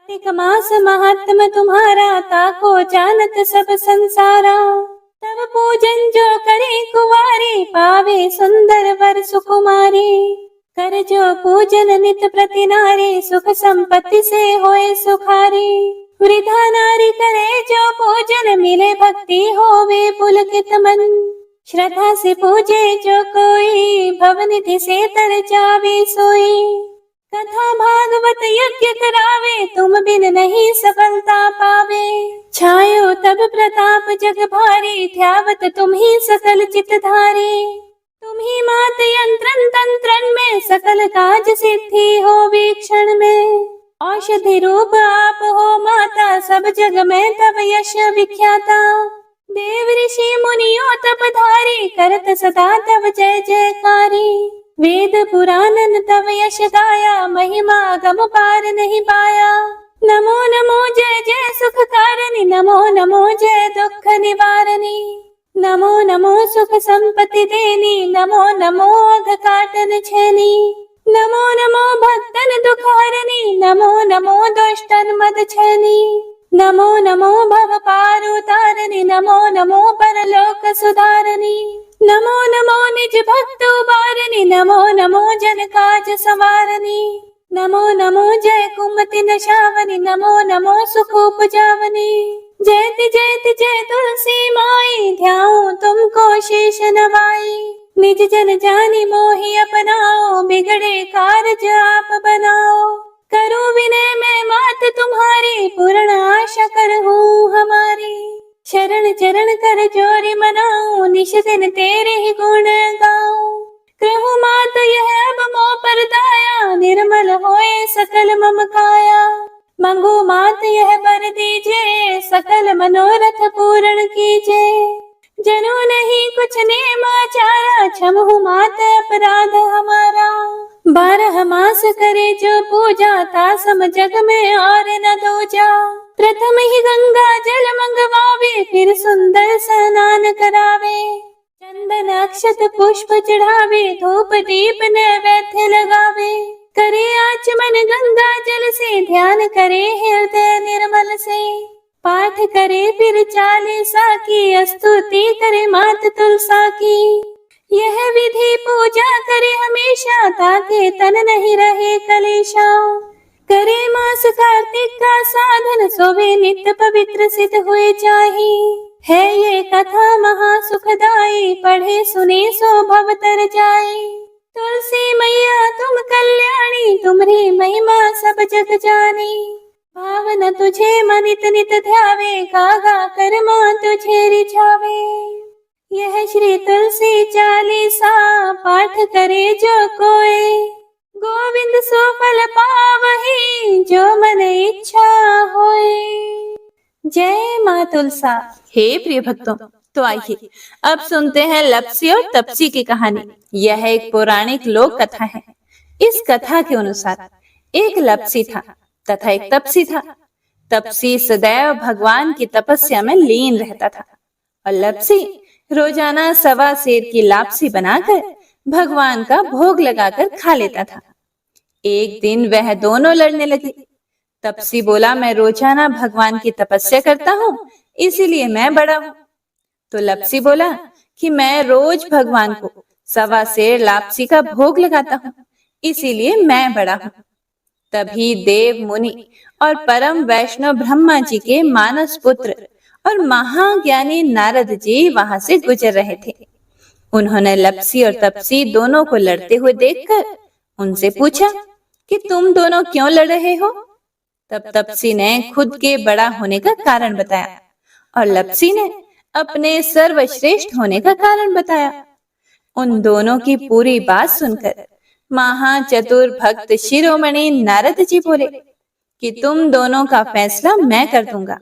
कार्तिक मास महात्म तुम्हारा, ताको जानत सब संसारा। तब पूजन जो करे कुवारी, पावे सुंदर वर सुकुमारी। कर जो पूजन नित प्रति नारी, सुख संपत्ति से होए सुखारी। वृद्धा नारी करे जो पूजन, मिले भक्ति होवे पुलकित मन। श्रद्धा से पूजे जो कोई, भवनिधि से तर जावे सोई। कथा भागवत यज्ञ करावे, तुम बिन नहीं सफलता पावे। छायो तब प्रताप जग भारी, ध्यावत तुम ही सकल चित धारी। तुम ही मात यंत्रन तंत्रन में, सकल काज सिद्धि हो वीक्षण में। औषधि रूप आप हो माता, सब जग में तब यश विख्याता। देव ऋषि मुनियों तपधारी, करत सदा तब जय जयकारी। वेद पुराणन तब यश गाया, महिमा गम पार नहीं पाया। नमो नमो जय जय सुख कारणी, नमो नमो जय दुख निवारणी। नमो नमो सुख संपत्ति देनी, नमो नमो अघ काटन छेनी। नमो नमो भक्तन दुख हरणी, नमो नमो दुष्टन मद छेनी। नमो नमो भव पार उतारणी, नमो नमो परलोक सुधारणी। नमो नमो निज भक्त उबारणी, नमो नमो जन काज संवारणी। नमो नमो जय कुमति नशावनी, नमो नमो सुख उपजावनी। जयति जयति जय तुलसी माई, ध्याऊं तुमको शेष नवाई। निज जन जानी मोहि अपनाओ, बिगड़े कारज आप बनाओ। करो विनय मैं मात तुम्हारी, पूर्ण आशा करहूँ हमारी। शरण चरण कर जोरी मनाऊं, निश दिन तेरे ही गुण गाऊं। कहूँ मात यह अब मोह पर दाया, निर्मल होए सकल मम काया। मंगू मात यह वर दीजे, सकल मनोरथ पूर्ण कीजे। जनो नहीं कुछ नेम आचारा, क्षमहु मात अपराध हमारा। 12 मास करे जो पूजा, तासम जग में और न दूजा। प्रथम ही गंगा जल मंगवावे, फिर सुंदर स्नान करावे। चंदन अक्षत पुष्प चढ़ावे, धूप दीप नैवेद्य लगावे। करे आचमन गंगा जल से, ध्यान करे हृदय निर्मल से। पाठ करे फिर 40 की, स्तुति करे मात तुलसा की। यह विधि पूजा करे हमेशा, ताके तन नहीं रहे कलेशा। करे मास कार्तिक का साधन, सोवे नित्य पवित्र सिद्ध हुए चाही। है ये कथा महा सुखदाई, पढ़े सुने सो भव तर जाए। तुलसी मैया तुम कल्याणी, तुम्हारी महिमा सब जग जानी। भावना तुझे मनित नित ध्यावे, गागा कर मां तुझे रिझावे। यह श्री तुलसी चालीसा, पाठ करे जो कोई। गोविंद सो फल पावहि, जो मन इच्छा होए। जय माँ तुलसा। हे प्रिय भक्तों, तो आइए अब सुनते हैं लपसी और तपसी की कहानी। यह एक पौराणिक लोक कथा है। इस कथा के अनुसार एक लपसी था तथा एक तपसी था। तपसी सदैव भगवान की तपस्या में लीन रहता था और लपसी रोजाना 1.25 सेर की लापसी बनाकर भगवान का भोग लगाकर खा लेता था। एक दिन वह दोनों लड़ने लगे। तपसी बोला, मैं रोजाना भगवान की तपस्या करता हूँ, इसीलिए मैं बड़ा हूँ। तो लपसी बोला कि मैं रोज भगवान को 1.25 सेर लापसी का भोग लगाता हूँ, इसीलिए मैं बड़ा हूँ। तभी देव मुनि और परम वैष्णव ब्रह्मा जी के मानस पुत्र और महाज्ञानी नारद जी वहां से गुजर रहे थे। उन्होंने लपसी और तपसी दोनों को लड़ते हुए देखकर उनसे पूछा कि तुम दोनों क्यों लड़ रहे हो। तब तपसी ने खुद के बड़ा होने का कारण बताया और लपसी ने अपने सर्वश्रेष्ठ होने का कारण बताया। उन दोनों की पूरी बात सुनकर महाचतुर भक्त शिरोमणि नारद जी बोले कि तुम दोनों का फैसला मैं कर दूंगा।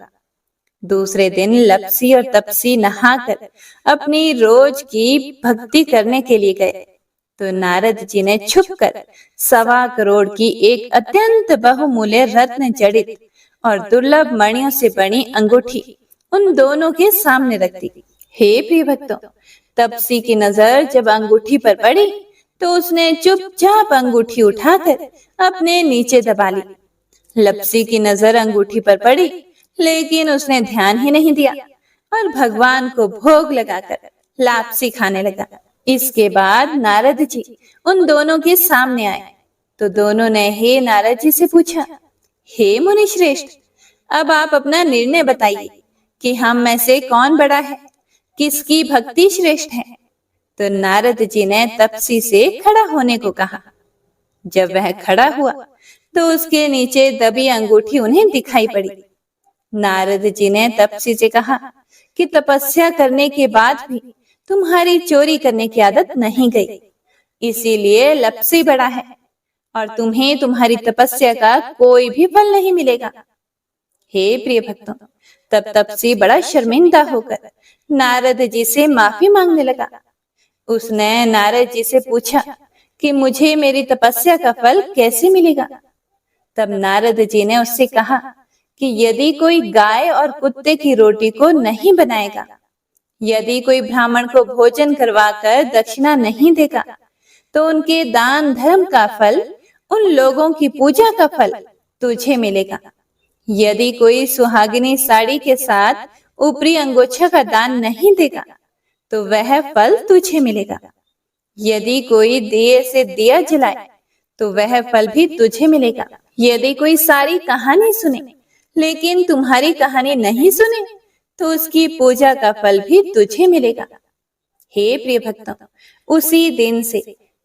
दूसरे दिन लपसी और तपसी नहाकर अपनी रोज की भक्ति करने के लिए गए तो नारद जी ने छुपकर 1.25 करोड़ की एक अत्यंत बहुमूल्य रत्न जड़ित और दुर्लभ मणियों से बनी अंगूठी उन दोनों के सामने रख दी। हे प्रिय भक्तों, तपसी की नजर जब अंगूठी पर पड़ी तो उसने चुपचाप अंगूठी उठाकर अपने नीचे दबा ली। लपसी की नजर अंगूठी पर पड़ी, लेकिन उसने ध्यान ही नहीं दिया और भगवान को भोग लगाकर लापसी खाने लगा। इसके बाद नारद जी उन दोनों के सामने आए तो दोनों ने हे नारद जी से पूछा, हे मुनि श्रेष्ठ, अब आप अपना निर्णय बताइए कि हम में से कौन बड़ा है, किसकी भक्ति श्रेष्ठ है। तो नारद जी ने तपसी से खड़ा होने को कहा। जब वह खड़ा हुआ तो उसके नीचे दबी अंगूठी उन्हें दिखाई पड़ी। नारद जी ने तपसी से कहा कि तपस्या करने के बाद भी तुम्हारी चोरी करने की आदत नहीं गई, इसीलिए लपसी बड़ा है और तुम्हें तुम्हारी तपस्या का कोई भी फल नहीं मिलेगा। हे प्रिय भक्तों, तब तपसी बड़ा शर्मिंदा होकर नारद जी से माफी मांगने लगा। उसने नारद जी से पूछा कि मुझे मेरी तपस्या का फल कैसे मिलेगा। तब नारद जी ने उससे कहा कि यदि कोई गाय और कुत्ते की रोटी को नहीं बनाएगा, यदि कोई ब्राह्मण को भोजन करवाकर दक्षिणा नहीं देगा, तो उनके दान धर्म का फल, उन लोगों की पूजा का फल तुझे मिलेगा। यदि कोई सुहागिनी साड़ी के साथ ऊपरी अंगोछा का दान नहीं देगा, तो वह फल तुझे मिलेगा। यदि कोई दिए से दिया जलाए, तो वह फल भी तुझे मिलेगा। यदि कोई सारी कहानी सुने लेकिन तुम्हारी कहानी नहीं सुने, तो उसकी पूजा का फल भी तुझे मिलेगा। हे प्रिय भक्तों, उसी दिन से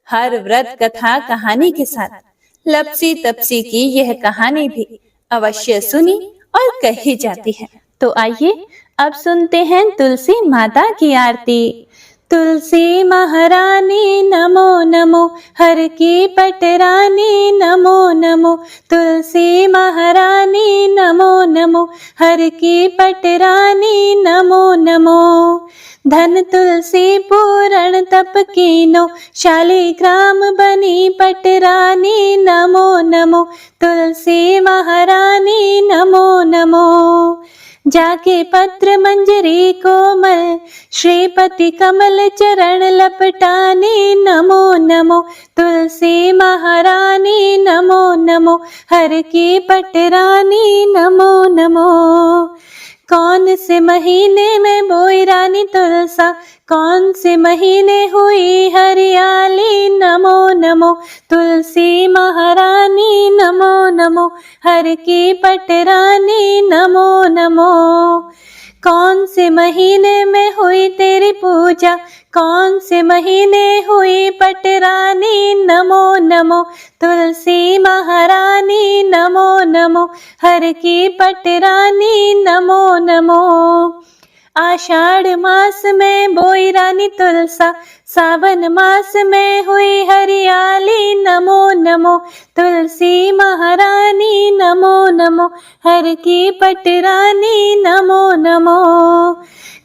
हर व्रत कथा कहानी के साथ लपसी तपसी की यह कहानी भी अवश्य सुनी और कही जाती है। तो आइए अब सुनते हैं तुलसी माता की आरती। तुलसी महारानी नमो नमो, हर की पटरानी नमो नमो। तुलसी महारानी नमो नमो, हर की पटरानी नमो नमो। धन तुलसी पूरण तप कीनो, शालिग्राम बनी पटरानी नमो नमो। तुलसी महारानी नमो नमो। जाके पत्र मंजरी कोमल, श्रीपति कमल चरण लपटानी नमो नमो। तुलसी महारानी नमो नमो, हर की पटरानी नमो नमो। कौन से महीने में बोई रानी तुलसा, कौन से महीने हुई हरियाली। नमो नमो तुलसी महारानी, नमो नमो हर की पटरानी, नमो नमो। कौन से महीने में हुई तेरी पूजा, कौन से महीने हुई पटरानी। नमो नमो तुलसी महारानी, नमो नमो हर की पटरानी, नमो नमो। आषाढ़ मास में बोई रानी तुलसा, सावन मास में हुई हरियाली। नमो नमो तुलसी महारानी, नमो नमो हर की पटरानी, नमो नमो।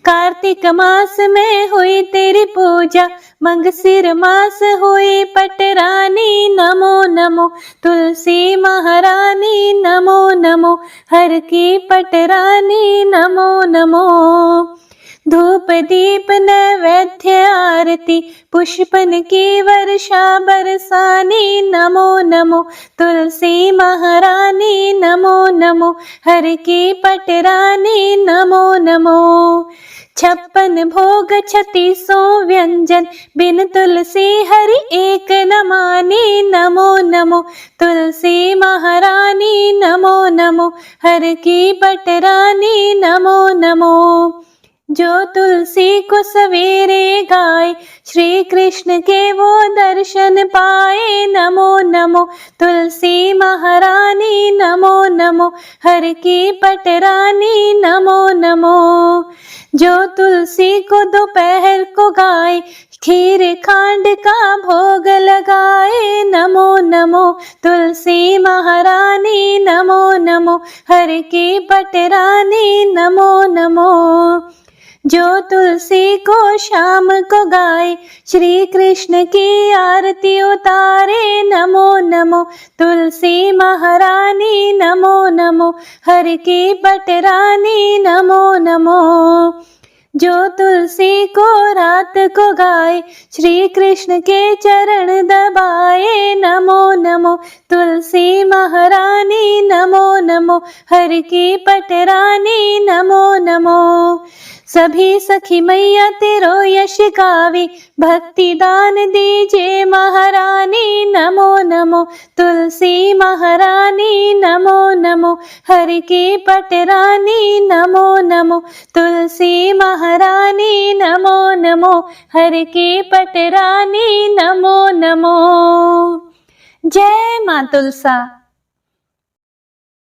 कार्तिक मास में हुई तेरी पूजा, मंगसिर मास हुई पटरानी। नमो नमो तुलसी महारानी, नमो नमो हर की पटरानी, नमो नमो। धूप दीप नैवेद्य आरती, पुष्पन की वर्षा बरसानी। नमो नमो तुलसी महारानी, नमो नमो हर की पटरानी, नमो नमो। 56 भोग 36 व्यंजन, बिन तुलसी हरि एक न मानी। नमो नमो तुलसी महारानी, नमो नमो हर की पटरानी, नमो नमो। जो तुलसी को सवेरे गाए, श्री कृष्ण के वो दर्शन पाए। नमो नमो तुलसी महारानी, नमो नमो हर की पटरानी, नमो नमो। जो तुलसी को दोपहर को गाए, खीर खांड का भोग लगाए। नमो नमो तुलसी महारानी, नमो नमो हर की पटरानी, नमो नमो। जो तुलसी को शाम को गाए, श्री कृष्ण की आरती उतारे। नमो नमो तुलसी महारानी, नमो नमो हर की पटरानी, नमो नमो। जो तुलसी को रात को गाए, श्री कृष्ण के चरण दबाए। नमो नमो तुलसी महारानी, नमो नमो हर की पटरानी, नमो नमो। सभी सखी मैया तेरो यश गावे, भक्ति दान दीजे महारानी। नमो नमो तुलसी महारानी, नमो नमो हर की पटरानी, नमो नमो तुलसी महारानी, नमो नमो हर की पटरानी, नमो नमो। जय माँ तुलसा।